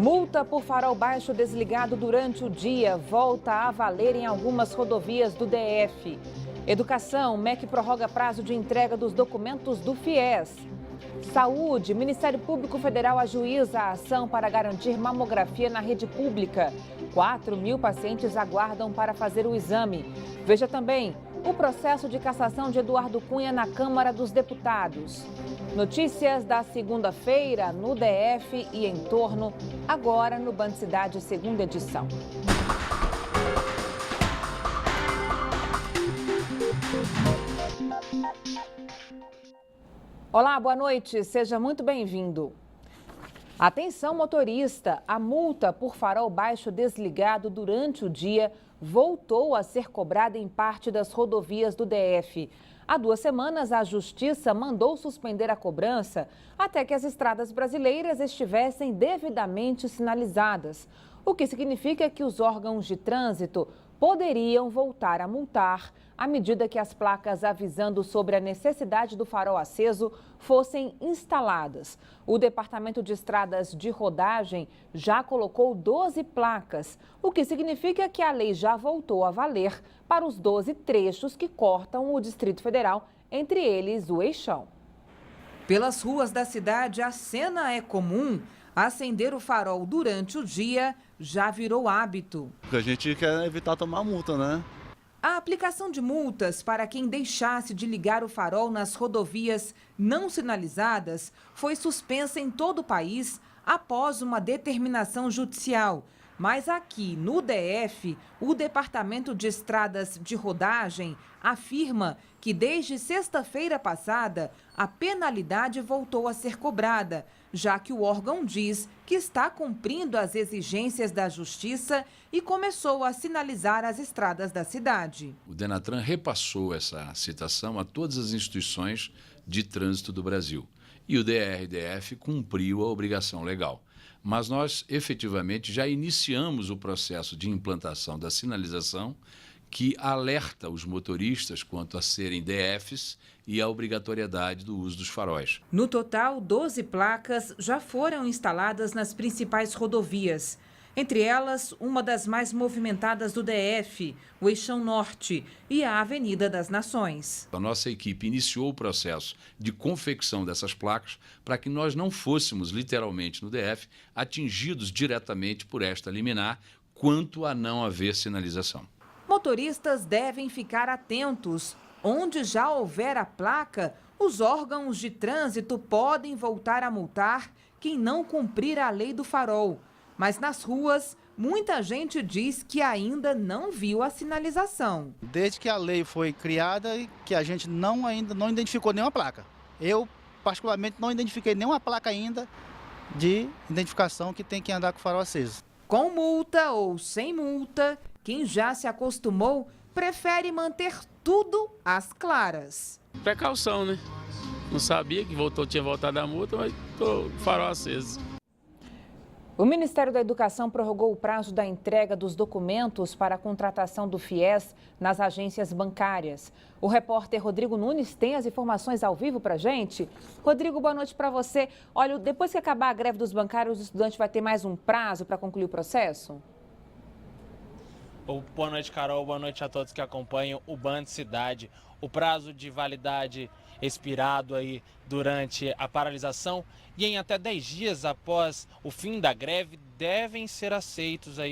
Multa por farol baixo desligado durante o dia volta a valer em algumas rodovias do DF. Educação, MEC prorroga prazo de entrega dos documentos do FIES. Saúde, Ministério Público Federal ajuiza a ação para garantir mamografia na rede pública. 4.000 pacientes aguardam para fazer o exame. Veja também o processo de cassação de Eduardo Cunha na Câmara dos Deputados. Notícias da segunda-feira no DF e em torno, agora no Band Cidade, segunda edição. Olá, boa noite, seja muito bem-vindo. Atenção motorista, a multa por farol baixo desligado durante o dia voltou a ser cobrada em parte das rodovias do DF. Há 2 semanas, a Justiça mandou suspender a cobrança até que as estradas brasileiras estivessem devidamente sinalizadas, o que significa que os órgãos de trânsito poderiam voltar a multar à medida que as placas avisando sobre a necessidade do farol aceso fossem instaladas. O Departamento de Estradas de Rodagem já colocou 12 placas, o que significa que a lei já voltou a valer para os 12 trechos que cortam o Distrito Federal, entre eles o Eixão. Pelas ruas da cidade, a cena é comum. Acender o farol durante o dia já virou hábito. A gente quer evitar tomar multa, né? A aplicação de multas para quem deixasse de ligar o farol nas rodovias não sinalizadas foi suspensa em todo o país após uma determinação judicial. Mas aqui no DF, o Departamento de Estradas de Rodagem afirma que desde sexta-feira passada a penalidade voltou a ser cobrada, já que o órgão diz que está cumprindo as exigências da Justiça e começou a sinalizar as estradas da cidade. O Denatran repassou essa citação a todas as instituições de trânsito do Brasil e o DRDF cumpriu a obrigação legal. Mas nós, efetivamente, já iniciamos o processo de implantação da sinalização que alerta os motoristas quanto a serem DFs e a obrigatoriedade do uso dos faróis. No total, 12 placas já foram instaladas nas principais rodovias. Entre elas, uma das mais movimentadas do DF, o Eixão Norte e a Avenida das Nações. A nossa equipe iniciou o processo de confecção dessas placas para que nós não fôssemos, literalmente, no DF, atingidos diretamente por esta liminar, quanto a não haver sinalização. Motoristas devem ficar atentos. Onde já houver a placa, os órgãos de trânsito podem voltar a multar quem não cumprir a lei do farol. Mas nas ruas, muita gente diz que ainda não viu a sinalização. Desde que a lei foi criada, que a gente ainda não identificou nenhuma placa. Eu, particularmente, não identifiquei nenhuma placa ainda de identificação que tem que andar com o farol aceso. Com multa ou sem multa, quem já se acostumou prefere manter tudo às claras. Precaução, né? Não sabia que tinha voltado a multa, mas tô farol aceso. O Ministério da Educação prorrogou o prazo da entrega dos documentos para a contratação do FIES nas agências bancárias. O repórter Rodrigo Nunes tem as informações ao vivo para a gente. Rodrigo, boa noite para você. Olha, depois que acabar a greve dos bancários, o estudante vai ter mais um prazo para concluir o processo? Boa noite, Carol. Boa noite a todos que acompanham o Band Cidade. O prazo de validade expirado aí durante a paralisação e em até 10 dias após o fim da greve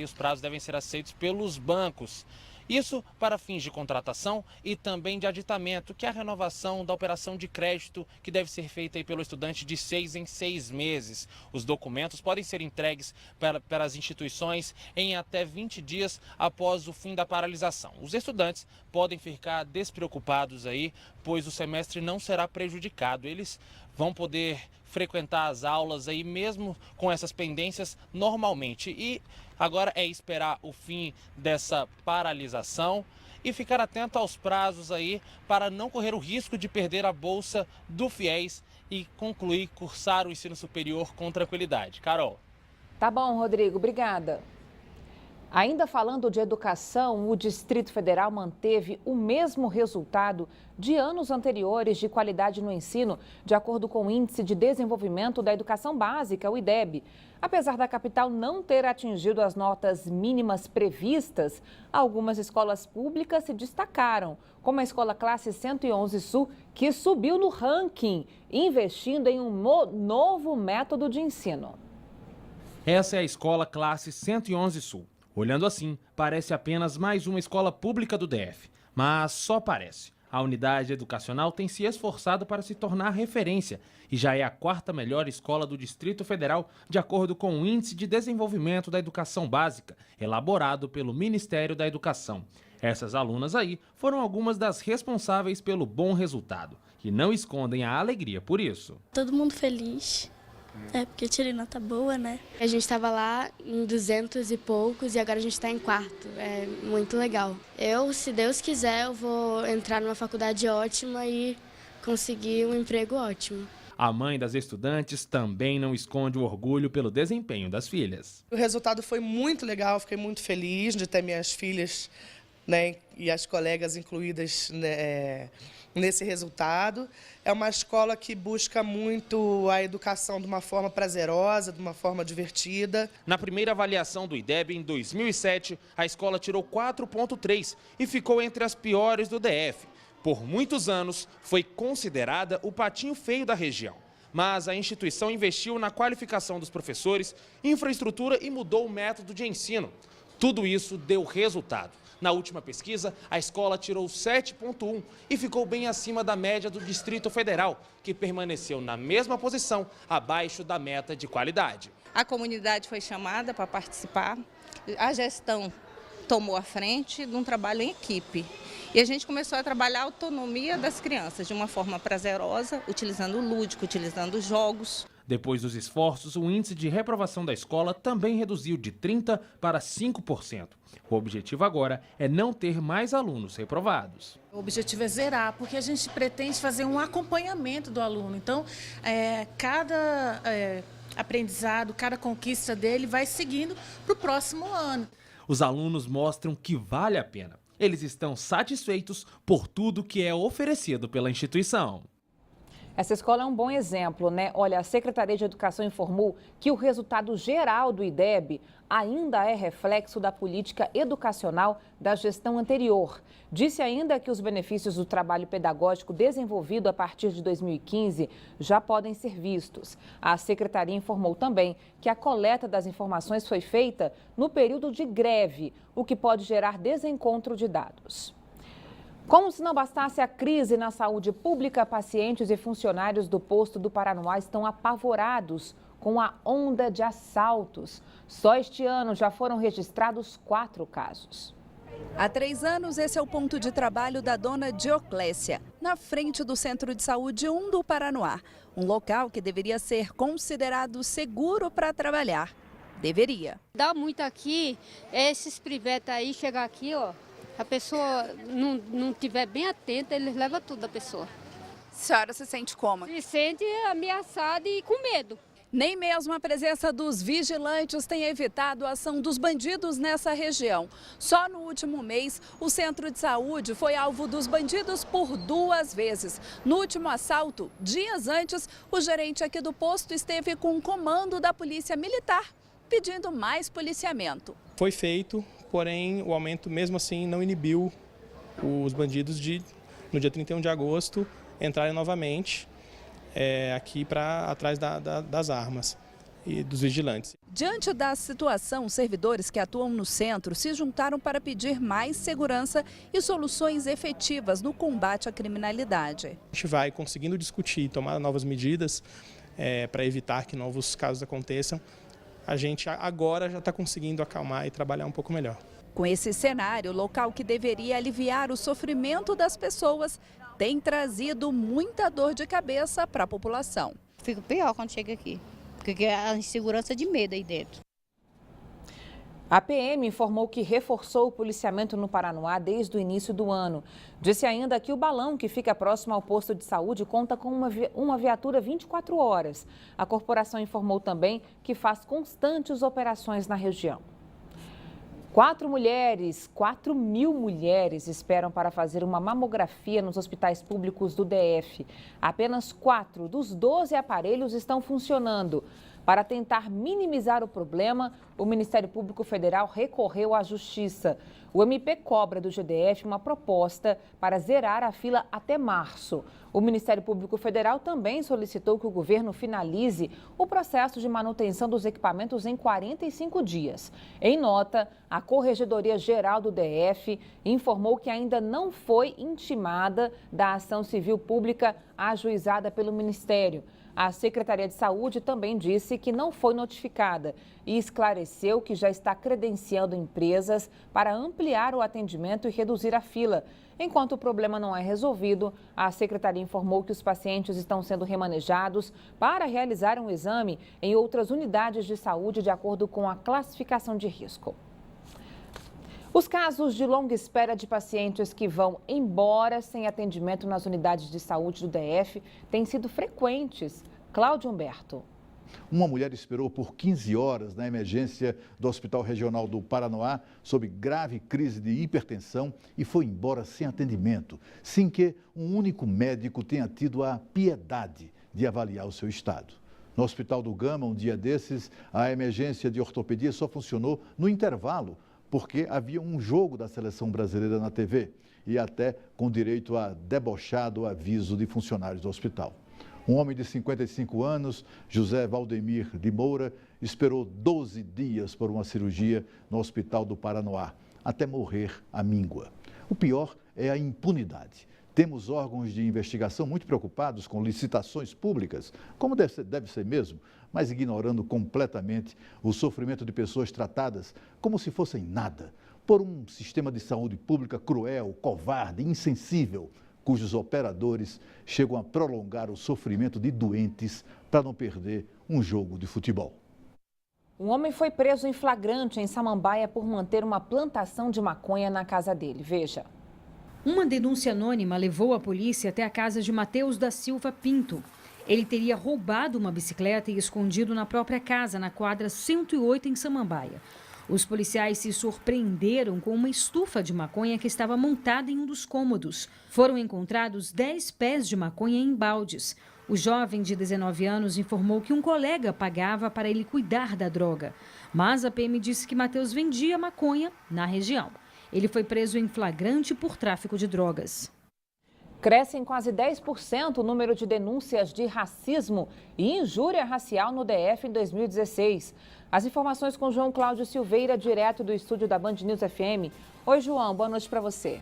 os prazos devem ser aceitos pelos bancos. Isso para fins de contratação e também de aditamento, que é a renovação da operação de crédito que deve ser feita aí pelo estudante de 6 em 6 meses. Os documentos podem ser entregues para as instituições em até 20 dias após o fim da paralisação. Os estudantes podem ficar despreocupados aí, pois o semestre não será prejudicado. Eles vão poder frequentar as aulas aí mesmo com essas pendências normalmente. E agora é esperar o fim dessa paralisação e ficar atento aos prazos aí para não correr o risco de perder a bolsa do FIES e cursar o ensino superior com tranquilidade. Carol. Tá bom, Rodrigo, obrigada. Ainda falando de educação, o Distrito Federal manteve o mesmo resultado de anos anteriores de qualidade no ensino, de acordo com o Índice de Desenvolvimento da Educação Básica, o IDEB. Apesar da capital não ter atingido as notas mínimas previstas, algumas escolas públicas se destacaram, como a Escola Classe 111 Sul, que subiu no ranking, investindo em um novo método de ensino. Essa é a Escola Classe 111 Sul. Olhando assim, parece apenas mais uma escola pública do DF. Mas só parece. A unidade educacional tem se esforçado para se tornar referência e já é a 4ª melhor escola do Distrito Federal, de acordo com o Índice de Desenvolvimento da Educação Básica, elaborado pelo Ministério da Educação. Essas alunas aí foram algumas das responsáveis pelo bom resultado e não escondem a alegria por isso. Todo mundo feliz. Porque eu tirei nota boa, né? A gente estava lá em 200 e poucos e agora a gente está em 4º. É muito legal. Se Deus quiser, eu vou entrar numa faculdade ótima e conseguir um emprego ótimo. A mãe das estudantes também não esconde o orgulho pelo desempenho das filhas. O resultado foi muito legal, fiquei muito feliz de ter minhas filhas, né, e as colegas incluídas, né, nesse resultado. É uma escola que busca muito a educação de uma forma prazerosa, de uma forma divertida. Na primeira avaliação do IDEB, em 2007, a escola tirou 4,3 e ficou entre as piores do DF. Por muitos anos, foi considerada o patinho feio da região. Mas a instituição investiu na qualificação dos professores, infraestrutura e mudou o método de ensino. Tudo isso deu resultado. Na última pesquisa, a escola tirou 7,1 e ficou bem acima da média do Distrito Federal, que permaneceu na mesma posição, abaixo da meta de qualidade. A comunidade foi chamada para participar, a gestão tomou a frente de um trabalho em equipe. E a gente começou a trabalhar a autonomia das crianças de uma forma prazerosa, utilizando o lúdico, utilizando jogos. Depois dos esforços, o índice de reprovação da escola também reduziu de 30% para 5%. O objetivo agora é não ter mais alunos reprovados. O objetivo é zerar, porque a gente pretende fazer um acompanhamento do aluno. Então, cada aprendizado, cada conquista dele vai seguindo para o próximo ano. Os alunos mostram que vale a pena. Eles estão satisfeitos por tudo que é oferecido pela instituição. Essa escola é um bom exemplo, né? Olha, a Secretaria de Educação informou que o resultado geral do IDEB ainda é reflexo da política educacional da gestão anterior. Disse ainda que os benefícios do trabalho pedagógico desenvolvido a partir de 2015 já podem ser vistos. A Secretaria informou também que a coleta das informações foi feita no período de greve, o que pode gerar desencontro de dados. Como se não bastasse a crise na saúde pública, pacientes e funcionários do posto do Paranoá estão apavorados com a onda de assaltos. Só este ano já foram registrados 4 casos. Há 3 anos, esse é o ponto de trabalho da dona Dioclésia, na frente do Centro de Saúde 1 do Paranoá. Um local que deveria ser considerado seguro para trabalhar. Deveria. Dá muito aqui, esses privetes aí, chegar aqui, ó. A pessoa não estiver bem atenta, eles levam tudo da pessoa. A senhora se sente como? Se sente ameaçada e com medo. Nem mesmo a presença dos vigilantes tem evitado a ação dos bandidos nessa região. Só no último mês, o centro de saúde foi alvo dos bandidos por 2 vezes. No último assalto, dias antes, o gerente aqui do posto esteve com um comando da Polícia Militar, pedindo mais policiamento. Foi feito, porém o aumento mesmo assim não inibiu os bandidos de, no dia 31 de agosto, entrarem novamente aqui atrás das armas e dos vigilantes. Diante da situação, os servidores que atuam no centro se juntaram para pedir mais segurança e soluções efetivas no combate à criminalidade. A gente vai conseguindo discutir e tomar novas medidas para evitar que novos casos aconteçam. A gente agora já está conseguindo acalmar e trabalhar um pouco melhor. Com esse cenário, o local que deveria aliviar o sofrimento das pessoas tem trazido muita dor de cabeça para a população. Fica pior quando chega aqui, porque é a insegurança de medo aí dentro. A PM informou que reforçou o policiamento no Paranoá desde o início do ano. Disse ainda que o balão que fica próximo ao posto de saúde conta com uma viatura 24 horas. A corporação informou também que faz constantes operações na região. 4.000 mulheres esperam para fazer uma mamografia nos hospitais públicos do DF. Apenas 4 dos 12 aparelhos estão funcionando. Para tentar minimizar o problema, o Ministério Público Federal recorreu à Justiça. O MP cobra do GDF uma proposta para zerar a fila até março. O Ministério Público Federal também solicitou que o governo finalize o processo de manutenção dos equipamentos em 45 dias. Em nota, a Corregedoria Geral do DF informou que ainda não foi intimada da ação civil pública ajuizada pelo Ministério. A Secretaria de Saúde também disse que não foi notificada e esclareceu que já está credenciando empresas para ampliar o atendimento e reduzir a fila. Enquanto o problema não é resolvido, a Secretaria informou que os pacientes estão sendo remanejados para realizar um exame em outras unidades de saúde de acordo com a classificação de risco. Os casos de longa espera de pacientes que vão embora sem atendimento nas unidades de saúde do DF têm sido frequentes. Cláudio Humberto. Uma mulher esperou por 15 horas na emergência do Hospital Regional do Paranoá sob grave crise de hipertensão e foi embora sem atendimento, sem que um único médico tenha tido a piedade de avaliar o seu estado. No Hospital do Gama, um dia desses, a emergência de ortopedia só funcionou no intervalo, porque havia um jogo da seleção brasileira na TV e até com direito a debochado aviso de funcionários do hospital. Um homem de 55 anos, José Valdemir de Moura, esperou 12 dias por uma cirurgia no Hospital do Paranoá, até morrer à míngua. O pior é a impunidade. Temos órgãos de investigação muito preocupados com licitações públicas, como deve ser mesmo, mas ignorando completamente o sofrimento de pessoas tratadas como se fossem nada, por um sistema de saúde pública cruel, covarde, insensível, cujos operadores chegam a prolongar o sofrimento de doentes para não perder um jogo de futebol. Um homem foi preso em flagrante em Samambaia por manter uma plantação de maconha na casa dele. Veja. Uma denúncia anônima levou a polícia até a casa de Matheus da Silva Pinto. Ele teria roubado uma bicicleta e escondido na própria casa, na quadra 108 em Samambaia. Os policiais se surpreenderam com uma estufa de maconha que estava montada em um dos cômodos. Foram encontrados 10 pés de maconha em baldes. O jovem de 19 anos informou que um colega pagava para ele cuidar da droga. Mas a PM disse que Matheus vendia maconha na região. Ele foi preso em flagrante por tráfico de drogas. Cresce em quase 10% o número de denúncias de racismo e injúria racial no DF em 2016. As informações com João Cláudio Silveira, direto do estúdio da Band News FM. Oi, João, boa noite para você.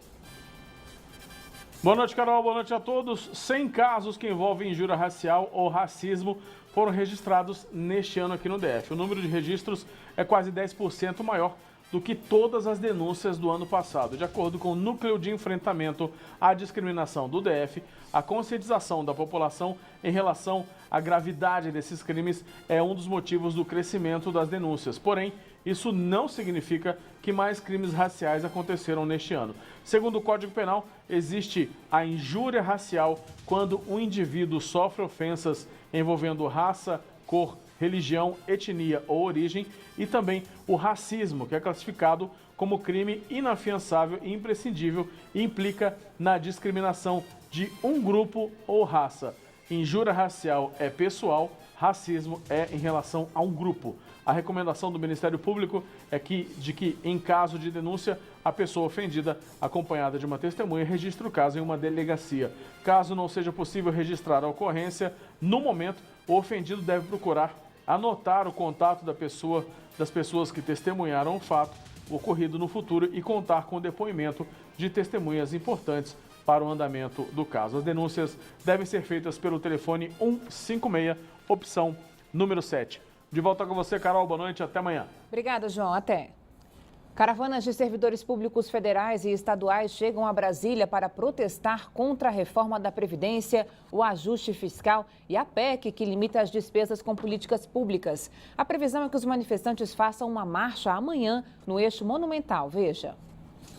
Boa noite, Carol. Boa noite a todos. 100 casos que envolvem injúria racial ou racismo foram registrados neste ano aqui no DF. O número de registros é quase 10% maior do que todas as denúncias do ano passado. De acordo com o Núcleo de Enfrentamento à Discriminação do DF, a conscientização da população em relação à gravidade desses crimes é um dos motivos do crescimento das denúncias. Porém, isso não significa que mais crimes raciais aconteceram neste ano. Segundo o Código Penal, existe a injúria racial quando um indivíduo sofre ofensas envolvendo raça, cor, religião, etnia ou origem, e também o racismo, que é classificado como crime inafiançável e imprescindível e implica na discriminação de um grupo ou raça. Injúria racial é pessoal, racismo é em relação a um grupo. A recomendação do Ministério Público é de que, em caso de denúncia, a pessoa ofendida, acompanhada de uma testemunha, registre o caso em uma delegacia. Caso não seja possível registrar a ocorrência, no momento, o ofendido deve procurar anotar o contato das pessoas que testemunharam o fato ocorrido no futuro e contar com o depoimento de testemunhas importantes para o andamento do caso. As denúncias devem ser feitas pelo telefone 156, opção número 7. De volta com você, Carol. Boa noite. Até amanhã. Obrigada, João. Até. Caravanas de servidores públicos federais e estaduais chegam a Brasília para protestar contra a reforma da Previdência, o ajuste fiscal e a PEC, que limita as despesas com políticas públicas. A previsão é que os manifestantes façam uma marcha amanhã no eixo Monumental. Veja.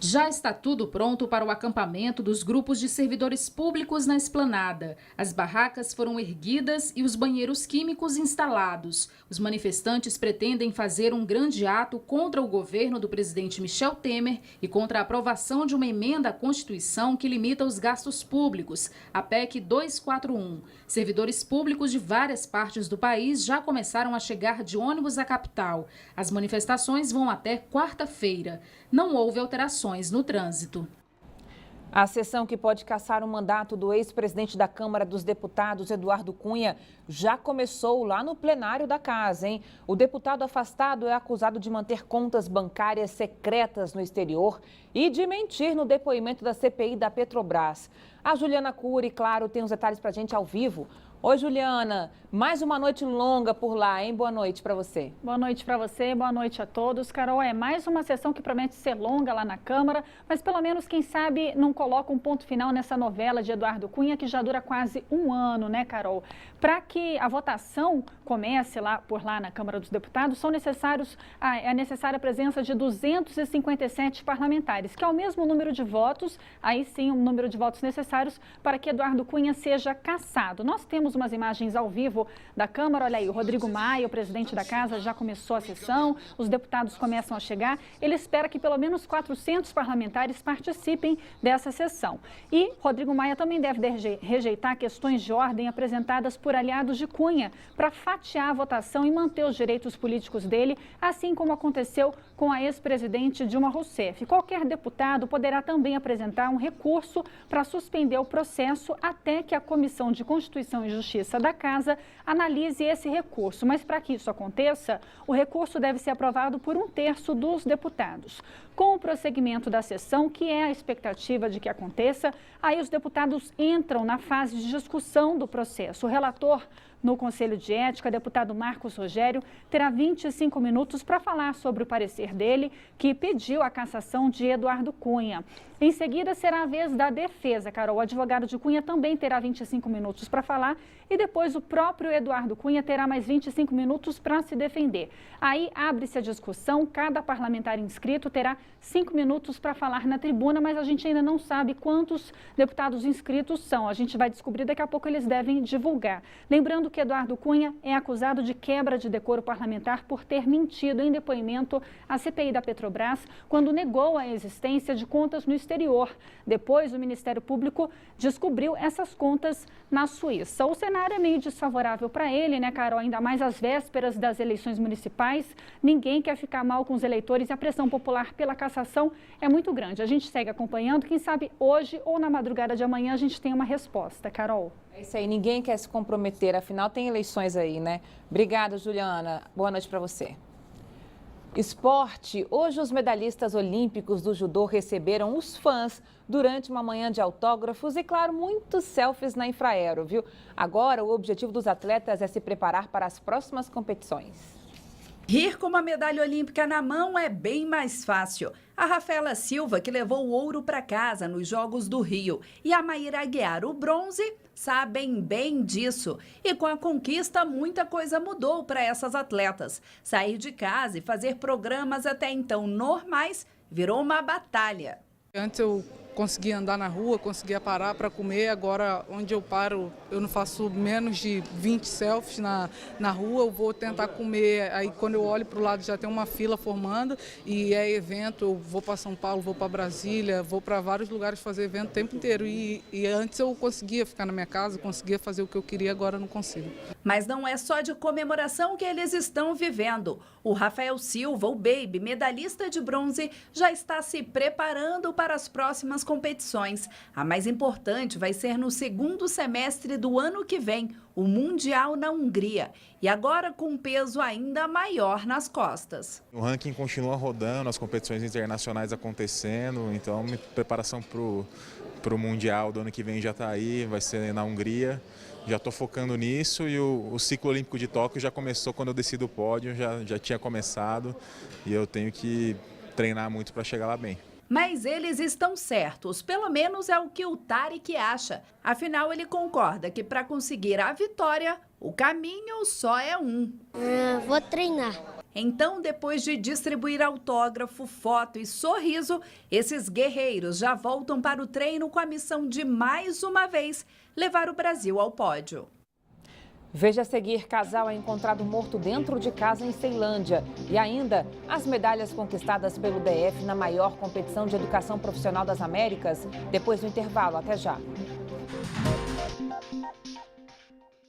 Já está tudo pronto para o acampamento dos grupos de servidores públicos na esplanada. As barracas foram erguidas e os banheiros químicos instalados. Os manifestantes pretendem fazer um grande ato contra o governo do presidente Michel Temer e contra a aprovação de uma emenda à Constituição que limita os gastos públicos, a PEC 241. Servidores públicos de várias partes do país já começaram a chegar de ônibus à capital. As manifestações vão até quarta-feira. Não houve alterações no trânsito. A sessão que pode cassar o mandato do ex-presidente da Câmara dos Deputados, Eduardo Cunha, já começou lá no plenário da casa, hein? O deputado afastado é acusado de manter contas bancárias secretas no exterior e de mentir no depoimento da CPI da Petrobras. A Juliana Cury, claro, tem os detalhes pra gente ao vivo. Oi, Juliana, mais uma noite longa por lá, hein? Boa noite para você. Boa noite para você, boa noite a todos. Carol, é mais uma sessão que promete ser longa lá na Câmara, mas pelo menos, quem sabe, não coloca um ponto final nessa novela de Eduardo Cunha, que já dura quase um ano, né, Carol? Para que a votação comece por lá na Câmara dos Deputados, é necessária a presença de 257 parlamentares, que é o mesmo número de votos, aí sim, o número de votos necessários para que Eduardo Cunha seja cassado. Nós temos umas imagens ao vivo da Câmara, olha aí, o Rodrigo Maia, o presidente da casa, já começou a sessão, os deputados começam a chegar, ele espera que pelo menos 400 parlamentares participem dessa sessão. E Rodrigo Maia também deve rejeitar questões de ordem apresentadas por aliados de Cunha, para fatiar a votação e manter os direitos políticos dele, assim como aconteceu com a ex-presidente Dilma Rousseff. Qualquer deputado poderá também apresentar um recurso para suspender o processo até que a Comissão de Constituição e Justiça da Casa analise esse recurso. Mas para que isso aconteça, o recurso deve ser aprovado por 1/3 dos deputados. Com o prosseguimento da sessão, que é a expectativa de que aconteça, aí os deputados entram na fase de discussão do processo. O relator no Conselho de Ética, deputado Marcos Rogério, terá 25 minutos para falar sobre o parecer dele, que pediu a cassação de Eduardo Cunha. Em seguida, será a vez da defesa, Carol. O advogado de Cunha também terá 25 minutos para falar e depois o próprio Eduardo Cunha terá mais 25 minutos para se defender. Aí abre-se a discussão, cada parlamentar inscrito terá 5 minutos para falar na tribuna, mas a gente ainda não sabe quantos deputados inscritos são. A gente vai descobrir, daqui a pouco eles devem divulgar. Lembrando que Eduardo Cunha é acusado de quebra de decoro parlamentar por ter mentido em depoimento à CPI da Petrobras quando negou a existência de contas no exterior. Depois, o Ministério Público descobriu essas contas na Suíça. O cenário é meio desfavorável para ele, né, Carol? Ainda mais às vésperas das eleições municipais. Ninguém quer ficar mal com os eleitores e a pressão popular pela cassação é muito grande. A gente segue acompanhando. Quem sabe hoje ou na madrugada de amanhã a gente tem uma resposta, Carol. É isso aí, ninguém quer se comprometer, afinal tem eleições aí, né? Obrigada, Juliana. Boa noite para você. Esporte. Hoje os medalhistas olímpicos do judô receberam os fãs durante uma manhã de autógrafos e, claro, muitos selfies na Infraero, viu? Agora, o objetivo dos atletas é se preparar para as próximas competições. Rir com uma medalha olímpica na mão é bem mais fácil. A Rafaela Silva, que levou o ouro para casa nos Jogos do Rio, e a Maíra Aguiar, o bronze, sabem bem disso. E com a conquista, muita coisa mudou para essas atletas. Sair de casa e fazer programas até então normais virou uma batalha. Antes eu conseguia andar na rua, conseguia parar para comer, agora onde eu paro eu não faço menos de 20 selfies na rua, eu vou tentar comer, aí quando eu olho para o lado já tem uma fila formando e é evento, eu vou para São Paulo, vou para Brasília, vou para vários lugares fazer evento o tempo inteiro e antes eu conseguia ficar na minha casa, conseguia fazer o que eu queria, agora não consigo. Mas não é só de comemoração que eles estão vivendo. O Rafael Silva, o Baby, medalhista de bronze, já está se preparando para as próximas competições. A mais importante vai ser no segundo semestre do ano que vem, o Mundial na Hungria. E agora com um peso ainda maior nas costas. O ranking continua rodando, as competições internacionais acontecendo, então minha preparação para o Mundial do ano que vem já está aí, vai ser na Hungria. Já estou focando nisso e o ciclo olímpico de Tóquio já começou quando eu desci do pódio, já tinha começado e eu tenho que treinar muito para chegar lá bem. Mas eles estão certos, pelo menos é o que o Tarek acha. Afinal, ele concorda que para conseguir a vitória, o caminho só é um. Vou treinar. Então, depois de distribuir autógrafo, foto e sorriso, esses guerreiros já voltam para o treino com a missão de, mais uma vez, levar o Brasil ao pódio. Veja a seguir: casal é encontrado morto dentro de casa em Ceilândia. E ainda, as medalhas conquistadas pelo DF na maior competição de educação profissional das Américas. Depois do intervalo, até já.